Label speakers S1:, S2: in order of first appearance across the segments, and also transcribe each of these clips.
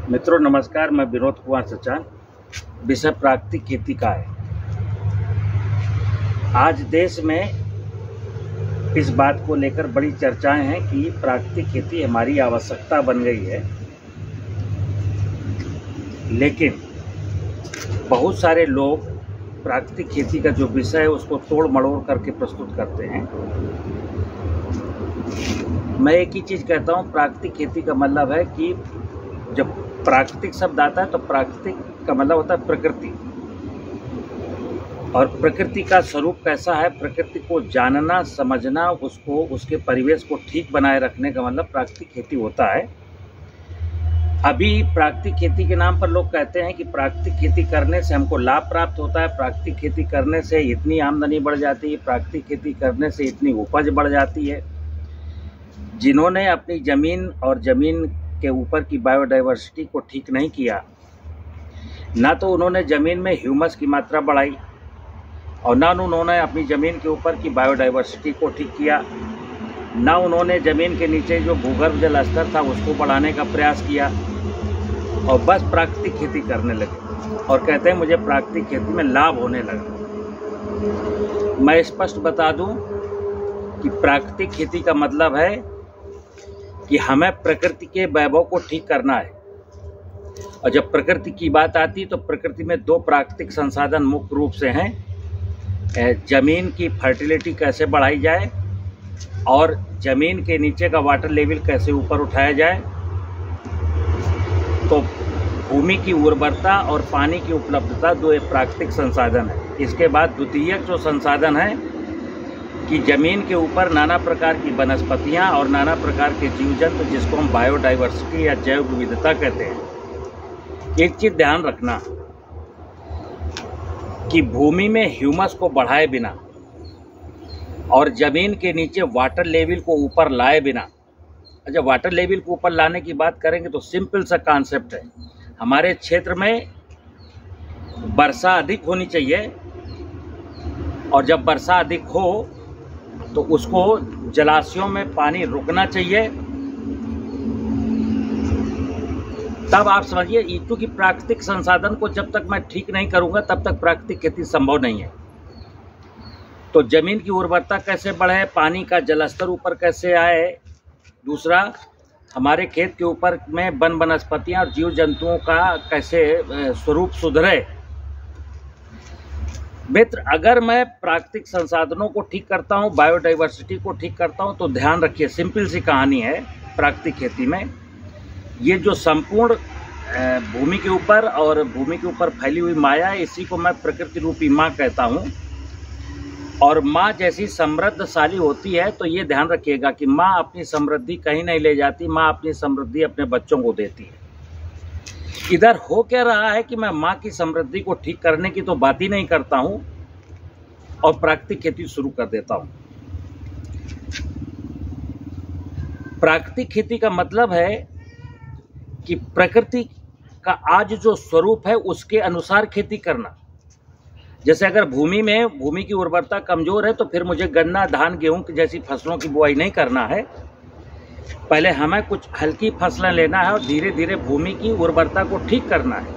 S1: मित्रों नमस्कार, मैं विनोद कुमार सचान। विषय प्राकृतिक खेती का है। आज देश में इस बात को लेकर बड़ी चर्चाएं हैं कि प्राकृतिक खेती हमारी आवश्यकता बन गई है, लेकिन बहुत सारे लोग प्राकृतिक खेती का जो विषय है उसको तोड़ मड़ोड़ करके प्रस्तुत करते हैं। मैं एक ही चीज़ कहता हूँ, प्राकृतिक खेती का मतलब है कि जब प्राकृतिक शब्द आता है तो प्राकृतिक का मतलब होता है प्रकृति, और प्रकृति का स्वरूप कैसा है, प्रकृति को जानना समझना, उसको उसके परिवेश को ठीक बनाए रखने का मतलब प्राकृतिक खेती होता है। अभी प्राकृतिक खेती के नाम पर लोग कहते हैं कि प्राकृतिक खेती करने से हमको लाभ प्राप्त होता है, प्राकृतिक खेती करने से इतनी आमदनी बढ़ जाती है, प्राकृतिक खेती करने से इतनी उपज बढ़ जाती है। जिन्होंने अपनी ज़मीन और ज़मीन के ऊपर की बायोडाइवर्सिटी को ठीक नहीं किया, ना तो उन्होंने ज़मीन में ह्यूमस की मात्रा बढ़ाई और ना उन्होंने अपनी ज़मीन के ऊपर की बायोडाइवर्सिटी को ठीक किया, ना उन्होंने ज़मीन के नीचे जो भूगर्भ जल स्तर था उसको बढ़ाने का प्रयास किया, और बस प्राकृतिक खेती करने लगे और कहते हैं मुझे प्राकृतिक खेती में लाभ होने लगा। मैं स्पष्ट बता दूं कि प्राकृतिक खेती का मतलब है कि हमें प्रकृति के वैभव को ठीक करना है। और जब प्रकृति की बात आती है तो प्रकृति में दो प्राकृतिक संसाधन मुख्य रूप से हैं, ज़मीन की फर्टिलिटी कैसे बढ़ाई जाए और ज़मीन के नीचे का वाटर लेवल कैसे ऊपर उठाया जाए। तो भूमि की उर्वरता और पानी की उपलब्धता दो प्राकृतिक संसाधन है। इसके बाद द्वितीयक जो संसाधन है कि ज़मीन के ऊपर नाना प्रकार की वनस्पतियाँ और नाना प्रकार के जीव जंतु, जिसको हम बायोडाइवर्सिटी या जैव विविधता कहते हैं। एक चीज़ ध्यान रखना कि भूमि में ह्यूमस को बढ़ाए बिना और ज़मीन के नीचे वाटर लेवल को ऊपर लाए बिना, जब वाटर लेवल को ऊपर लाने की बात करेंगे तो सिंपल सा कॉन्सेप्ट है। हमारे क्षेत्र में वर्षा अधिक होनी चाहिए, और जब वर्षा अधिक हो तो उसको जलाशयों में पानी रुकना चाहिए। तब आप समझिए, क्योंकि प्राकृतिक संसाधन को जब तक मैं ठीक नहीं करूंगा तब तक प्राकृतिक खेती संभव नहीं है। तो जमीन की उर्वरता कैसे बढ़े, पानी का जलस्तर ऊपर कैसे आए, दूसरा हमारे खेत के ऊपर में वन वनस्पतियाँ और जीव जंतुओं का कैसे स्वरूप सुधरे। मित्र, अगर मैं प्राकृतिक संसाधनों को ठीक करता हूँ, बायोडाइवर्सिटी को ठीक करता हूँ, तो ध्यान रखिए, सिंपल सी कहानी है प्राकृतिक खेती में। ये जो संपूर्ण भूमि के ऊपर और भूमि के ऊपर फैली हुई माया है, इसी को मैं प्रकृति रूपी माँ कहता हूँ। और माँ जैसी समृद्धशाली होती है, तो ये ध्यान रखिएगा कि माँ अपनी समृद्धि कहीं नहीं ले जाती, माँ अपनी समृद्धि अपने बच्चों को देती है। इधर हो क्या रहा है कि मैं माँ की समृद्धि को ठीक करने की तो बात ही नहीं करता हूँ और प्राकृतिक खेती शुरू कर देता हूँ। प्राकृतिक खेती का मतलब है कि प्रकृति का आज जो स्वरूप है उसके अनुसार खेती करना। जैसे अगर भूमि की उर्वरता कमजोर है तो फिर मुझे गन्ना, धान, गेहूं जैसी फसलों की बुआई नहीं करना है। पहले हमें कुछ हल्की फसलें लेना है और धीरे धीरे भूमि की उर्वरता को ठीक करना है।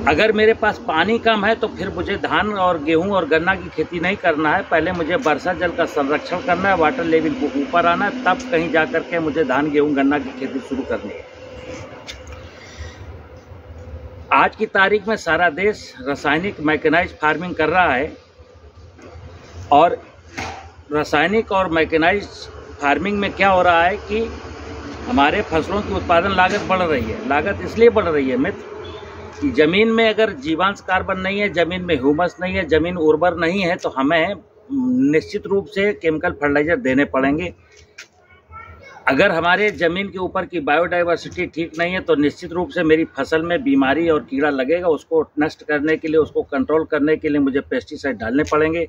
S1: अगर मेरे पास पानी कम है तो फिर मुझे धान और गेहूं और गन्ना की खेती नहीं करना है, पहले मुझे वर्षा जल का संरक्षण करना है, वाटर लेवल को ऊपर आना है, तब कहीं जा कर के मुझे धान, गेहूं, गन्ना की खेती शुरू करनी है। आज की तारीख में सारा देश रासायनिक मैकेनाइज्ड फार्मिंग कर रहा है, और रासायनिक और मैकेनाइज्ड फार्मिंग में क्या हो रहा है कि हमारे फसलों की उत्पादन लागत बढ़ रही है। लागत इसलिए बढ़ रही है मित्र कि ज़मीन में अगर जीवांश कार्बन नहीं है, ज़मीन में ह्यूमस नहीं है, ज़मीन उर्वर नहीं है, तो हमें निश्चित रूप से केमिकल फर्टिलाइजर देने पड़ेंगे। अगर हमारे ज़मीन के ऊपर की बायोडाइवर्सिटी ठीक नहीं है तो निश्चित रूप से मेरी फसल में बीमारी और कीड़ा लगेगा। उसको नष्ट करने के लिए, उसको कंट्रोल करने के लिए मुझे पेस्टिसाइड डालने पड़ेंगे।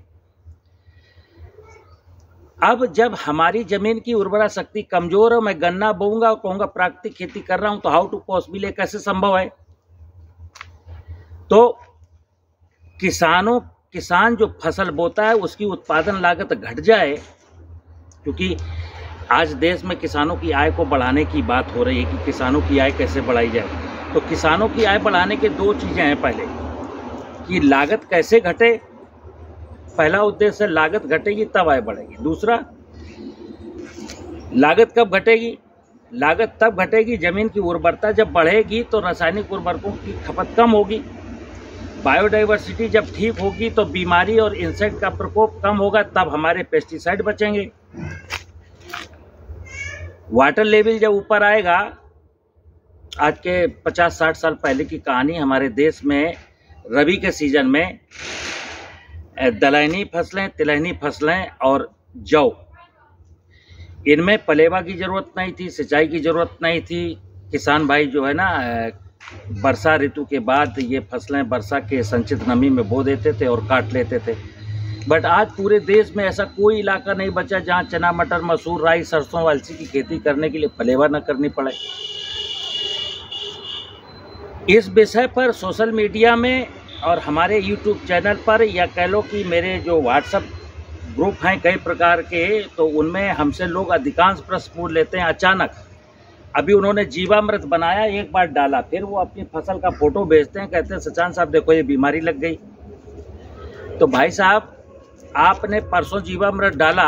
S1: अब जब हमारी ज़मीन की उर्वरा शक्ति कमज़ोर है, मैं गन्ना बोऊंगा और कहूँगा प्राकृतिक खेती कर रहा हूँ, तो हाउ टू पॉसिबल, ये कैसे संभव है। तो किसान जो फसल बोता है उसकी उत्पादन लागत घट जाए, क्योंकि आज देश में किसानों की आय को बढ़ाने की बात हो रही है कि किसानों की आय कैसे बढ़ाई जाए। तो किसानों की आय बढ़ाने के दो चीज़ें हैं। पहले कि लागत कैसे घटे, पहला उद्देश्य है लागत घटेगी तब आय बढ़ेगी। दूसरा, लागत कब घटेगी? लागत तब घटेगी जमीन की उर्वरता जब बढ़ेगी तो रासायनिक उर्वरकों की खपत कम होगी। बायोडाइवर्सिटी जब ठीक होगी तो बीमारी और इंसेक्ट का प्रकोप कम होगा, तब हमारे पेस्टिसाइड बचेंगे। वाटर लेवल जब ऊपर आएगा, आज के 50-60 साल पहले की कहानी, हमारे देश में रबी के सीजन में दलहनी फसलें, तिलहनी फसलें और जौ, इनमें पलेवा की ज़रूरत नहीं थी, सिंचाई की ज़रूरत नहीं थी। किसान भाई जो है ना, वर्षा ऋतु के बाद ये फसलें वर्षा के संचित नमी में बो देते थे और काट लेते थे। बट आज पूरे देश में ऐसा कोई इलाका नहीं बचा जहां चना, मटर, मसूर, राई, सरसों, अलसी की खेती करने के लिए पलेवा न करनी पड़े। इस विषय पर सोशल मीडिया में और हमारे यूट्यूब चैनल पर, या कह लो कि मेरे जो व्हाट्सएप ग्रुप हैं कई प्रकार के, तो उनमें हमसे लोग अधिकांश प्रश्न पूछ लेते हैं। अचानक अभी उन्होंने जीवामृत बनाया, एक बार डाला, फिर वो अपनी फसल का फोटो भेजते हैं, कहते हैं सचान साहब देखो ये बीमारी लग गई। तो भाई साहब, आपने परसों जीवामृत डाला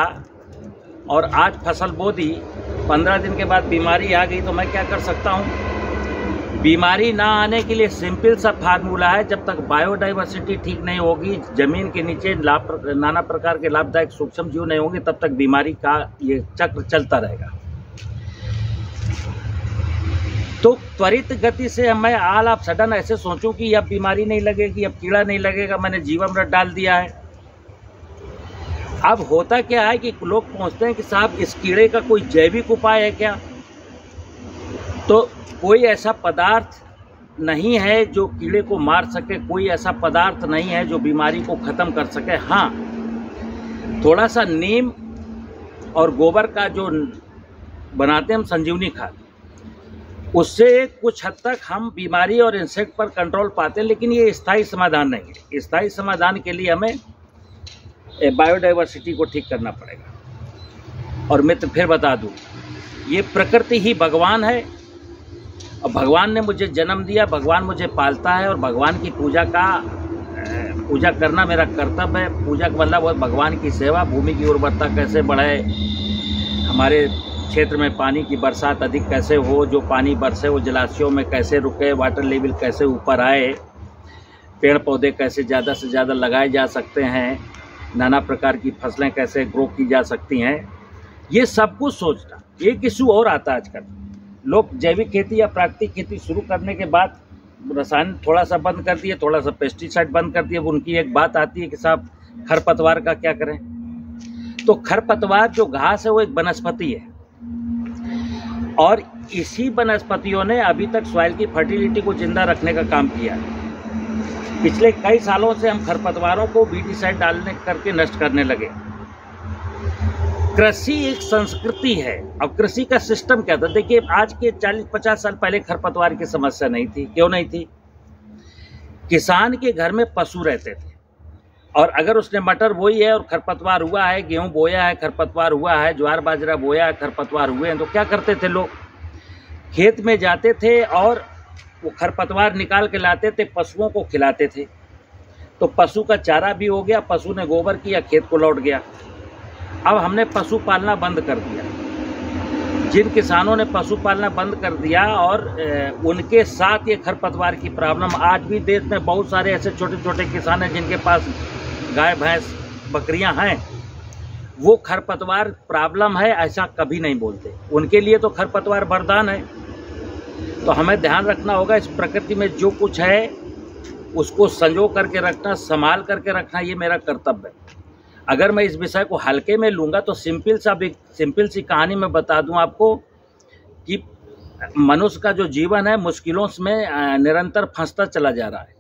S1: और आज फसल बो दी, 15 दिन के बाद बीमारी आ गई, तो मैं क्या कर सकता हूँ? बीमारी ना आने के लिए सिंपल सा फार्मूला है, जब तक बायोडाइवर्सिटी ठीक नहीं होगी, जमीन के नीचे नाना प्रकार के लाभदायक सूक्ष्म जीव नहीं होंगे, तब तक बीमारी का ये चक्र चलता रहेगा। तो त्वरित गति से मैं ऑल ऑफ सडन ऐसे सोचूं कि अब बीमारी नहीं लगेगी, अब कीड़ा नहीं लगेगा, मैंने जीवामृत डाल दिया है। अब होता क्या है कि लोग पूछते हैं कि साहब इस कीड़े का कोई जैविक उपाय है क्या? तो कोई ऐसा पदार्थ नहीं है जो कीड़े को मार सके, कोई ऐसा पदार्थ नहीं है जो बीमारी को ख़त्म कर सके। हाँ, थोड़ा सा नीम और गोबर का जो बनाते हैं हम संजीवनी खाद, उससे कुछ हद तक हम बीमारी और इंसेक्ट पर कंट्रोल पाते हैं, लेकिन ये स्थायी समाधान नहीं है। स्थायी समाधान के लिए हमें बायोडाइवर्सिटी को ठीक करना पड़ेगा। और मित्र फिर बता दूँ, ये प्रकृति ही भगवान है और भगवान ने मुझे जन्म दिया, भगवान मुझे पालता है और भगवान की पूजा करना मेरा कर्तव्य है। पूजा का मतलब वो भगवान की सेवा। भूमि की उर्वरता कैसे बढ़े, हमारे क्षेत्र में पानी की बरसात अधिक कैसे हो, जो पानी बरसे वो जलाशयों में कैसे रुके, वाटर लेवल कैसे ऊपर आए, पेड़ पौधे कैसे ज़्यादा से ज़्यादा लगाए जा सकते हैं, नाना प्रकार की फसलें कैसे ग्रो की जा सकती हैं, ये सब कुछ सोचना। एक इशू और आता है आजकल, लोग जैविक खेती या प्राकृतिक खेती शुरू करने के बाद रसायन थोड़ा सा बंद कर दिए, थोड़ा सा पेस्टिसाइड बंद कर दिए। उनकी एक बात आती है कि साहब खरपतवार का क्या करें? तो खरपतवार जो घास है वो एक वनस्पति है और इसी वनस्पतियों ने अभी तक सॉइल की फर्टिलिटी को जिंदा रखने का काम किया है। पिछले कई सालों से हम खरपतवारों को वीडीसाइड डालने करके नष्ट करने लगे। कृषि एक संस्कृति है। अब कृषि का सिस्टम क्या था? देखिए, आज के 40-50 साल पहले खरपतवार की समस्या नहीं थी। क्यों नहीं थी? किसान के घर में पशु रहते थे और अगर उसने मटर बोई है और खरपतवार हुआ है, गेहूं बोया है, खरपतवार हुआ है, ज्वार बाजरा बोया है, खरपतवार हुए हैं, तो क्या करते थे लोग? खेत में जाते थे और वो खरपतवार निकाल के लाते थे, पशुओं को खिलाते थे। तो पशु का चारा भी हो गया, पशु ने गोबर किया, खेत को लौट गया। अब हमने पशु पालना बंद कर दिया। जिन किसानों ने पशु पालना बंद कर दिया और उनके साथ ये खरपतवार की प्रॉब्लम, आज भी देश में बहुत सारे ऐसे छोटे छोटे किसान हैं जिनके पास गाय भैंस बकरियां हैं, वो खरपतवार प्रॉब्लम है ऐसा कभी नहीं बोलते। उनके लिए तो खरपतवार वरदान है। तो हमें ध्यान रखना होगा, इस प्रकृति में जो कुछ है उसको संजो करके रखना, संभाल करके रखना, ये मेरा कर्तव्य है। अगर मैं इस विषय को हल्के में लूँगा तो सिंपल सी कहानी मैं बता दूं आपको कि मनुष्य का जो जीवन है मुश्किलों में निरंतर फंसता चला जा रहा है।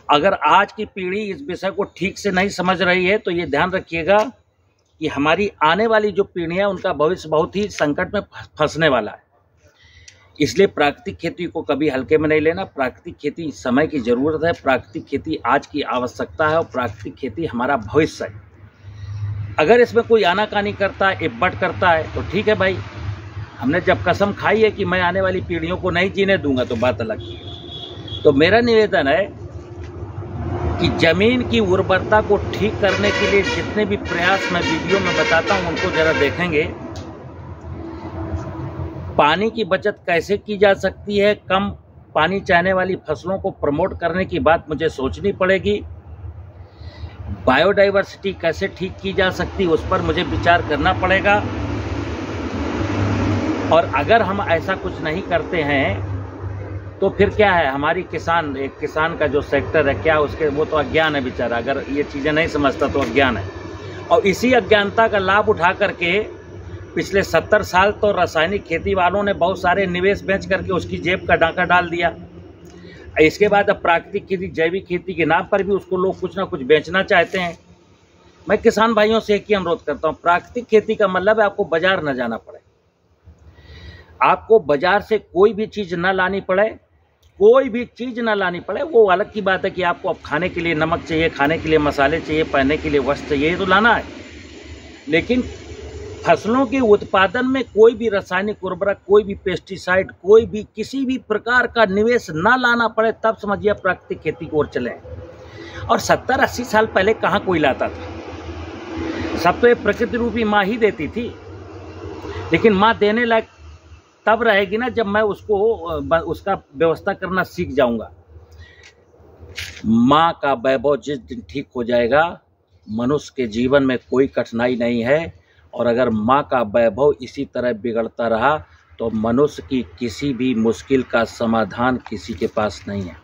S1: अगर आज की पीढ़ी इस विषय को ठीक से नहीं समझ रही है तो ये ध्यान रखिएगा कि हमारी आने वाली जो पीढ़ी है उनका भविष्य बहुत ही संकट में फंसने वाला है। इसलिए प्राकृतिक खेती को कभी हल्के में नहीं लेना। प्राकृतिक खेती समय की ज़रूरत है, प्राकृतिक खेती आज की आवश्यकता है और प्राकृतिक खेती हमारा भविष्य है। अगर इसमें कोई आनाकानी करता है, इब्बट करता है, तो ठीक है भाई, हमने जब कसम खाई है कि मैं आने वाली पीढ़ियों को नहीं जीने दूंगा, तो बात अलग की है। तो मेरा निवेदन है कि जमीन की उर्वरता को ठीक करने के लिए जितने भी प्रयास मैं वीडियो में बताता हूं, उनको जरा देखेंगे। पानी की बचत कैसे की जा सकती है, कम पानी चाहने वाली फसलों को प्रमोट करने की बात मुझे सोचनी पड़ेगी। बायोडाइवर्सिटी कैसे ठीक की जा सकती है, उस पर मुझे विचार करना पड़ेगा। और अगर हम ऐसा कुछ नहीं करते हैं तो फिर क्या है, हमारी एक किसान का जो सेक्टर है, क्या उसके, वो तो अज्ञान है बेचारा, अगर ये चीज़ें नहीं समझता तो अज्ञान है। और इसी अज्ञानता का लाभ उठा करके पिछले 70 साल तो रासायनिक खेती वालों ने बहुत सारे निवेश बेच करके उसकी जेब का डाका डाल दिया। इसके बाद अब प्राकृतिक खेती, जैविक खेती के नाम पर भी उसको लोग कुछ ना कुछ बेचना चाहते हैं। मैं किसान भाइयों से एक ही अनुरोध करता हूँ, प्राकृतिक खेती का मतलब है आपको बाजार न जाना पड़े, आपको बाजार से कोई भी चीज़ न लानी पड़े, कोई भी चीज़ न लानी पड़े। वो अलग की बात है कि आपको अब खाने के लिए नमक चाहिए, खाने के लिए मसाले चाहिए, पहनने के लिए वस्त्र चाहिए, ये तो लाना है। लेकिन फसलों के उत्पादन में कोई भी रासायनिक उर्वरक, कोई भी पेस्टिसाइड, कोई भी किसी भी प्रकार का निवेश ना लाना पड़े, तब समझिए प्राकृतिक खेती की ओर चलें। और 70-80 साल पहले कहाँ कोई लाता था, सब तो ये प्रकृति रूपी माँ ही देती थी। लेकिन माँ देने लायक तब रहेगी ना जब मैं उसका व्यवस्था करना सीख जाऊंगा। माँ का वैभव जिस दिन ठीक हो जाएगा, मनुष्य के जीवन में कोई कठिनाई नहीं है। और अगर माँ का वैभव इसी तरह बिगड़ता रहा तो मनुष्य की किसी भी मुश्किल का समाधान किसी के पास नहीं है।